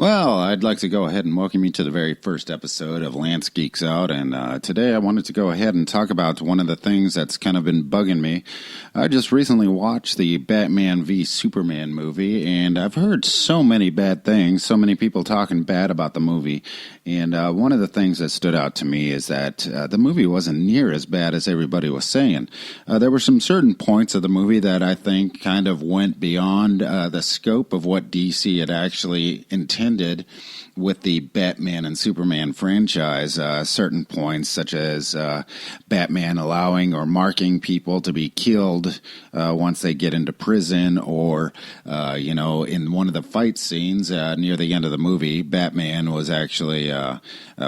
Well, I'd like to go ahead and welcome you to the very first episode of Lance Geeks Out, and today I wanted to go ahead and talk about one of the things that's kind of been bugging me. I just recently watched the Batman v Superman movie, and I've heard so many bad things, so many people talking bad about the movie, and one of the things that stood out to me is that the movie wasn't near as bad as everybody was saying. There were some certain points of the movie that I think kind of went beyond the scope of what DC had actually intended with the Batman and Superman franchise. Certain points such as Batman allowing or marking people to be killed once they get into prison, or in one of the fight scenes near the end of the movie, Batman was actually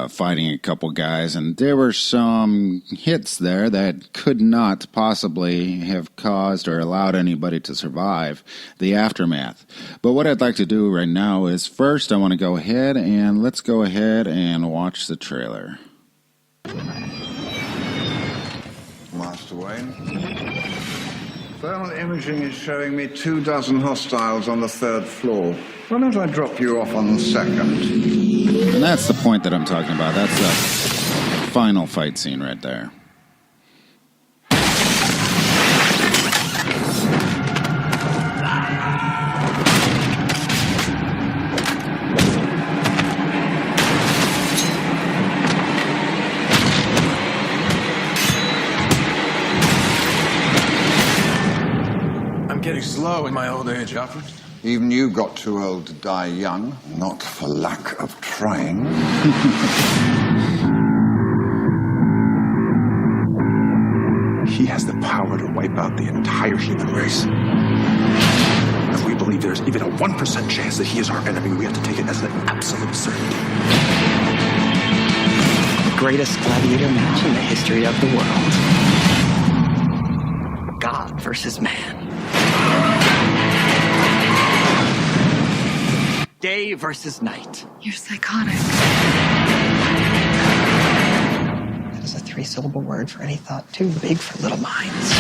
fighting a couple guys, and there were some hits there that could not possibly have caused or allowed anybody to survive the aftermath. But what I'd like to do right now is, first I want to go ahead and let's go ahead and watch the trailer. Master Wayne. Thermal imaging is showing me 24 hostiles on the third floor. Why don't I drop you off on the second? And that's the point that I'm talking about. That's the final fight scene right there. Getting slow in my old age, Alfred. Even you got too old to die young, not for lack of trying. He has the power to wipe out the entire human race. If we believe there's even a 1% chance that he is our enemy, we have to take it as an absolute certainty. The greatest gladiator match in the history of the world. God versus man. Day versus night. You're psychotic. That is a 3-syllable word for any thought too big for little minds.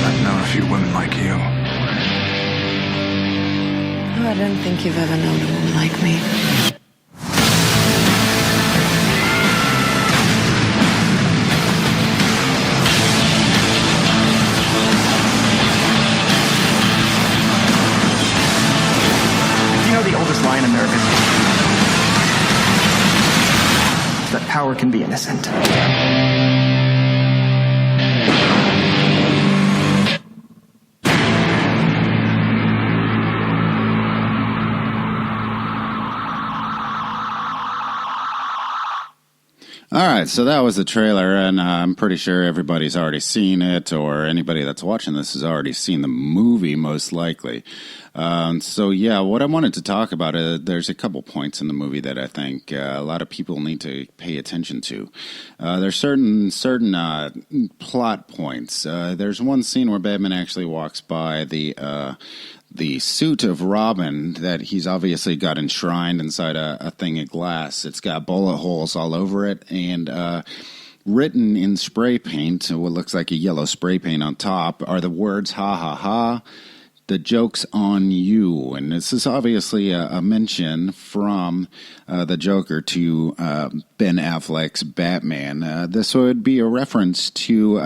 I've known a few women like you. Oh, I don't think you've ever known a woman like me. The oldest lie in America is that power can be innocent. All right, so that was the trailer, and I'm pretty sure everybody's already seen it, or anybody that's watching this has already seen the movie, most likely. So yeah, what I wanted to talk about, there's a couple points in the movie that I think a lot of people need to pay attention to. There's certain plot points. There's one scene where Batman actually walks by the suit of Robin that he's obviously got enshrined inside a thing of glass. It's got bullet holes all over it, and written in spray paint, what looks like a yellow spray paint on top, are the words, "Ha ha ha, the joke's on you." And this is obviously a mention from the Joker to Ben Affleck's Batman. This would be a reference to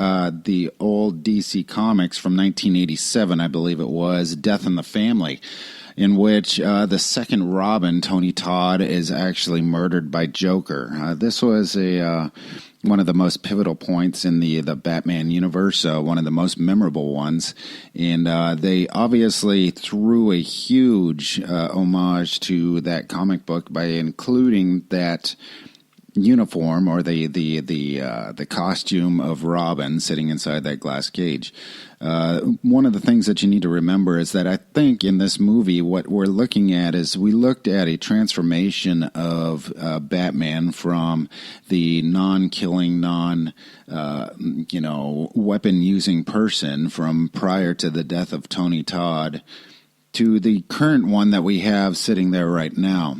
the old DC comics from 1987, I believe it was, Death in the Family, in which the second Robin, Tony Todd, is actually murdered by Joker. This was one of the most pivotal points in the Batman universe, one of the most memorable ones. And they obviously threw a huge homage to that comic book by including that uniform, or the costume of Robin sitting inside that glass cage. One of the things that you need to remember is that I think in this movie what we're looking at is we looked at a transformation of Batman from the non-killing, weapon-using person from prior to the death of Tony Todd to the current one that we have sitting there right now.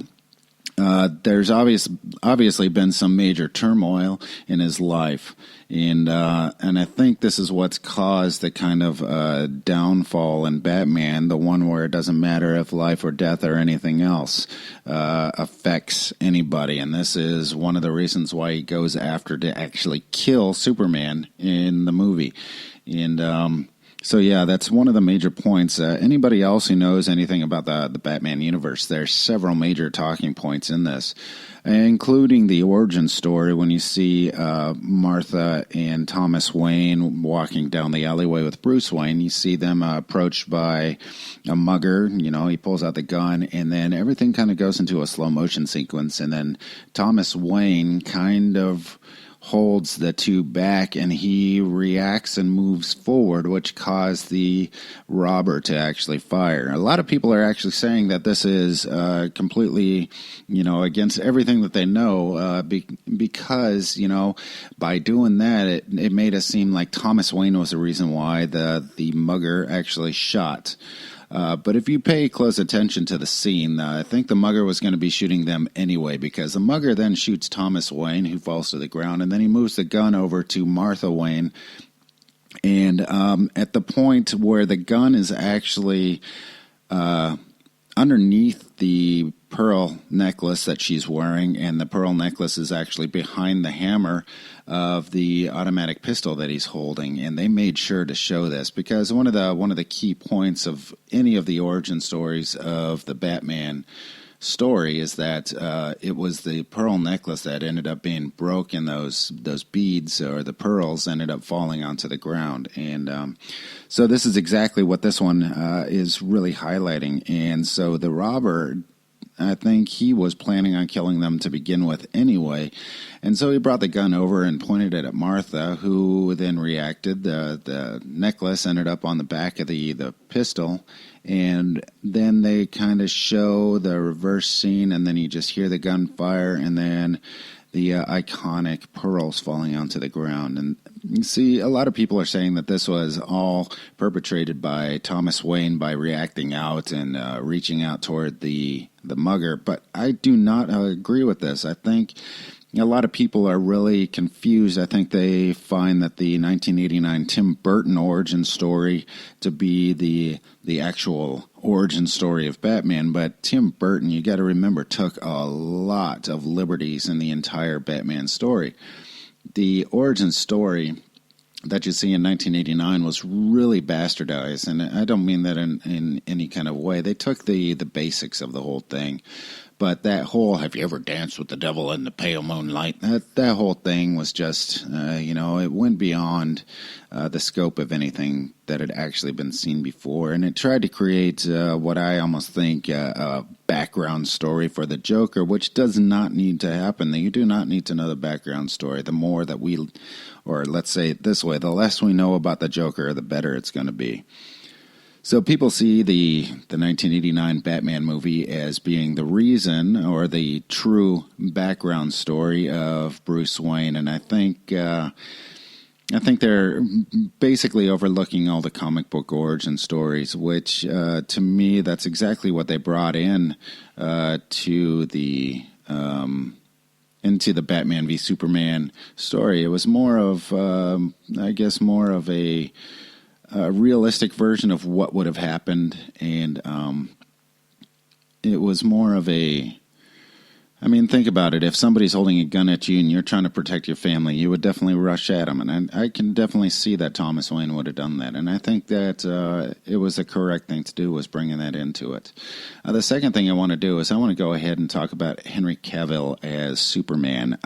there's obviously been some major turmoil in his life, and I think this is what's caused the kind of downfall in Batman, the one where it doesn't matter if life or death or anything else affects anybody, and this is one of the reasons why he goes after to actually kill Superman in the movie, and so yeah, that's one of the major points. Anybody else who knows anything about the Batman universe, there's several major talking points in this, including the origin story when you see Martha and Thomas Wayne walking down the alleyway with Bruce Wayne. You see them approached by a mugger. You know, he pulls out the gun, and then everything kind of goes into a slow motion sequence, and then Thomas Wayne kind of holds the two back, and he reacts and moves forward, which caused the robber to actually fire. A lot of people are actually saying that this is completely, against everything that they know, because, by doing that, it made us seem like Thomas Wayne was the reason why the mugger actually shot. But if you pay close attention to the scene, I think the mugger was going to be shooting them anyway, because the mugger then shoots Thomas Wayne, who falls to the ground, and then he moves the gun over to Martha Wayne. And at the point where the gun is actually underneath the pearl necklace that she's wearing, and the pearl necklace is actually behind the hammer of the automatic pistol that he's holding, and they made sure to show this because one of the key points of any of the origin stories of the Batman story is that it was the pearl necklace that ended up being broken. Those beads or the pearls ended up falling onto the ground, and so this is exactly what this one is really highlighting. And so the robber, I think he was planning on killing them to begin with anyway. And so he brought the gun over and pointed it at Martha, who then reacted. The necklace ended up on the back of the pistol. And then they kind of show the reverse scene, and then you just hear the gunfire, and then the iconic pearls falling onto the ground. And you see, a lot of people are saying that this was all perpetrated by Thomas Wayne by reacting out and reaching out toward the mugger. But I do not agree with this. I think a lot of people are really confused. I think they find that the 1989 Tim Burton origin story to be the actual origin story of Batman, but Tim Burton, you got to remember, took a lot of liberties in the entire Batman story. The origin story that you see in 1989 was really bastardized, and I don't mean that in any kind of way. They took the basics of the whole thing. But that whole, have you ever danced with the devil in the pale moonlight? That whole thing was just, it went beyond the scope of anything that had actually been seen before. And it tried to create what I almost think a background story for the Joker, which does not need to happen. You do not need to know the background story. The more that or let's say it this way, the less we know about the Joker, the better it's going to be. So people see the 1989 Batman movie as being the reason or the true background story of Bruce Wayne, and I think they're basically overlooking all the comic book origin stories, which to me that's exactly what they brought in to the into the Batman v Superman story. It was more of a realistic version of what would have happened, and it was more of think about it. If somebody's holding a gun at you and you're trying to protect your family, you would definitely rush at them, and I can definitely see that Thomas Wayne would have done that, and I think that it was the correct thing to do, was bringing that into it. The second thing I want to do is I want to go ahead and talk about Henry Cavill as Superman.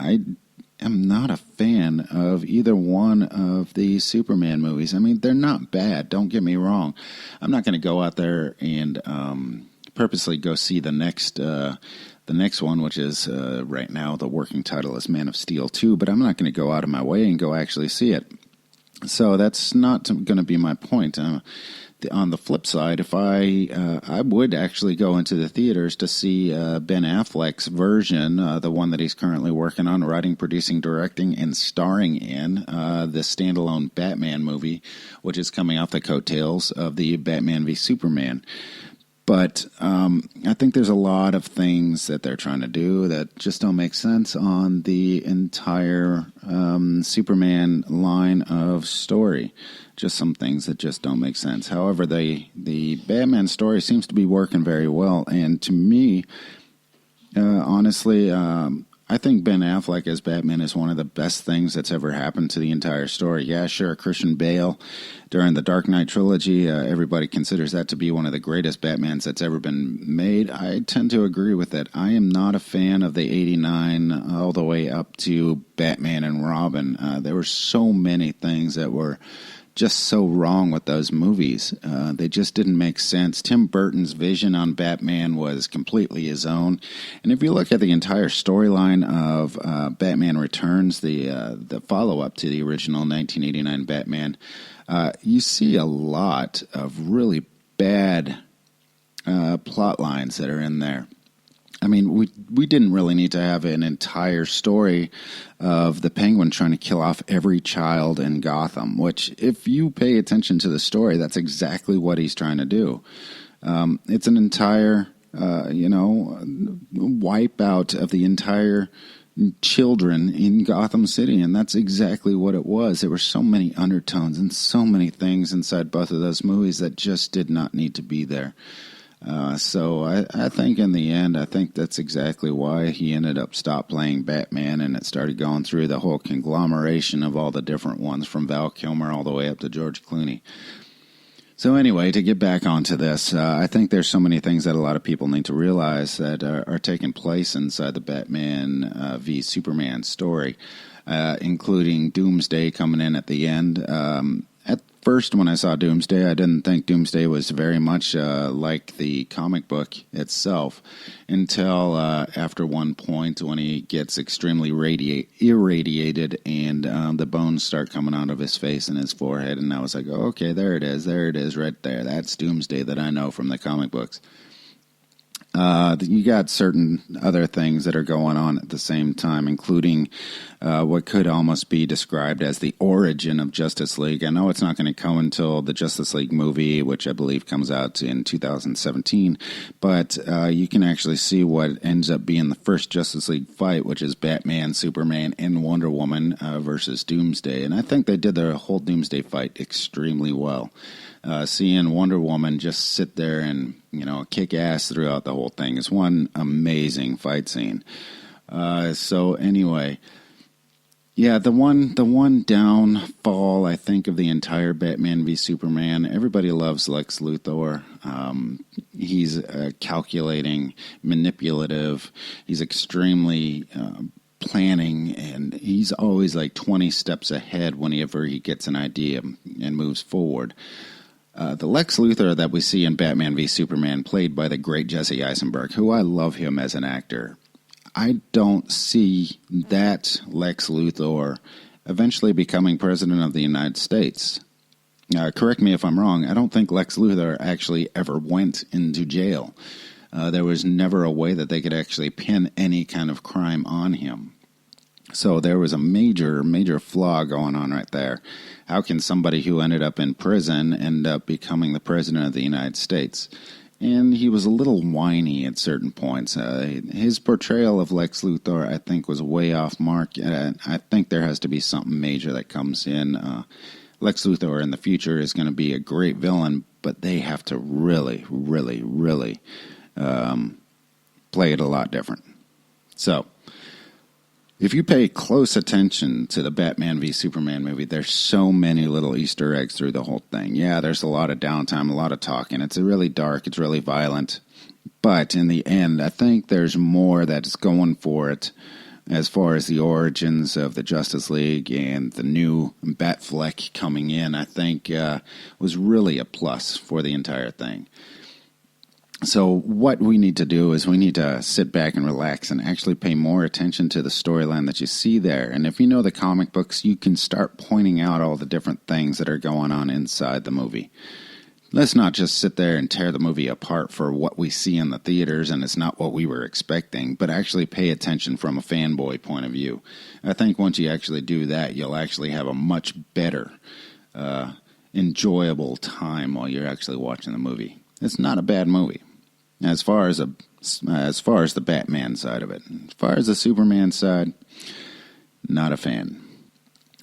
I'm not a fan of either one of the Superman movies. I mean, they're not bad, don't get me wrong. I'm not going to go out there and purposely go see the next one, which is right now the working title is Man of Steel 2, but I'm not going to go out of my way and go actually see it. So that's not going to be my point. On the flip side, if I would actually go into the theaters to see Ben Affleck's version, the one that he's currently working on, writing, producing, directing, and starring in, the standalone Batman movie, which is coming off the coattails of the Batman v Superman. But I think there's a lot of things that they're trying to do that just don't make sense on the entire Superman line of story. Just some things that just don't make sense. However, the Batman story seems to be working very well. And to me, honestly, I think Ben Affleck as Batman is one of the best things that's ever happened to the entire story. Yeah, sure, Christian Bale during the Dark Knight trilogy, everybody considers that to be one of the greatest Batmans that's ever been made. I tend to agree with that. I am not a fan of the 89 all the way up to Batman and Robin. There were so many things that were just so wrong with those movies. They just didn't make sense. Tim Burton's vision on Batman was completely his own. And if you look at the entire storyline of Batman Returns, the follow-up to the original 1989 Batman, you see a lot of really bad plot lines that are in there. I mean, we didn't really need to have an entire story of the Penguin trying to kill off every child in Gotham, which, if you pay attention to the story, that's exactly what he's trying to do. It's an entire, wipeout of the entire children in Gotham City, and that's exactly what it was. There were so many undertones and so many things inside both of those movies that just did not need to be there. So I think in the end, I think that's exactly why he ended up stopped playing Batman, and it started going through the whole conglomeration of all the different ones from Val Kilmer all the way up to George Clooney. So anyway, to get back onto this, I think there's so many things that a lot of people need to realize that are taking place inside the Batman v Superman story, including Doomsday coming in at the end. At first, when I saw Doomsday, I didn't think Doomsday was very much like the comic book itself until after one point when he gets extremely irradiated and the bones start coming out of his face and his forehead. And I was like, oh, okay, there it is right there. That's Doomsday that I know from the comic books. You got certain other things that are going on at the same time, including what could almost be described as the origin of Justice League. I know it's not going to come until the Justice League movie, which I believe comes out in 2017, but you can actually see what ends up being the first Justice League fight, which is Batman, Superman, and Wonder Woman versus Doomsday. And I think they did their whole Doomsday fight extremely well. Seeing Wonder Woman just sit there and, kick ass throughout the whole thing is one amazing fight scene. So anyway, yeah, the one downfall, I think, of the entire Batman v Superman, everybody loves Lex Luthor. He's calculating, manipulative. He's extremely planning, and he's always like 20 steps ahead whenever he gets an idea and moves forward. The Lex Luthor that we see in Batman v Superman, played by the great Jesse Eisenberg, who I love him as an actor, I don't see that Lex Luthor eventually becoming president of the United States. Correct me if I'm wrong, I don't think Lex Luthor actually ever went into jail. There was never a way that they could actually pin any kind of crime on him. So there was a major, major flaw going on right there. How can somebody who ended up in prison end up becoming the president of the United States? And he was a little whiny at certain points. His portrayal of Lex Luthor, I think, was way off mark. I think there has to be something major that comes in. Lex Luthor in the future is going to be a great villain, but they have to really, really, really play it a lot different. So, if you pay close attention to the Batman v Superman movie, there's so many little Easter eggs through the whole thing. Yeah, there's a lot of downtime, a lot of talking. It's really dark. It's really violent. But in the end, I think there's more that's going for it as far as the origins of the Justice League and the new Batfleck coming in, I think was really a plus for the entire thing. So what we need to do is we need to sit back and relax and actually pay more attention to the storyline that you see there. And if you know the comic books, you can start pointing out all the different things that are going on inside the movie. Let's not just sit there and tear the movie apart for what we see in the theaters and it's not what we were expecting, but actually pay attention from a fanboy point of view. I think once you actually do that, you'll actually have a much better, enjoyable time while you're actually watching the movie. It's not a bad movie. as far as the Batman side of it. As far as the Superman side, not a fan.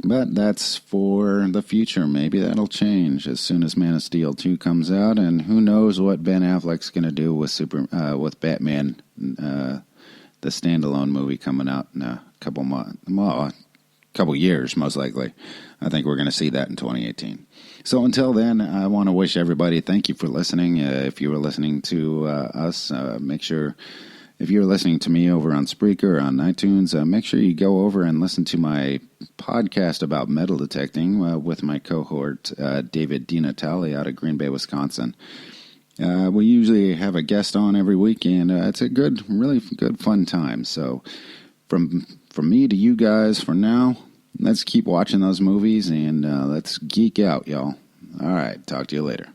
But that's for the future. Maybe that'll change as soon as Man of Steel 2 comes out, and who knows what Ben Affleck's going to do with Batman, the standalone movie coming out in a couple years, most likely. I think we're going to see that in 2018. So until then, I want to wish everybody thank you for listening. If you were listening to us, make sure, if you're listening to me over on Spreaker or on iTunes, make sure you go over and listen to my podcast about metal detecting with my cohort, David DiNatale out of Green Bay, Wisconsin. We usually have a guest on every week, and it's a really good, fun time. So from me to you guys for now, let's keep watching those movies, and let's geek out, y'all. All right, talk to you later.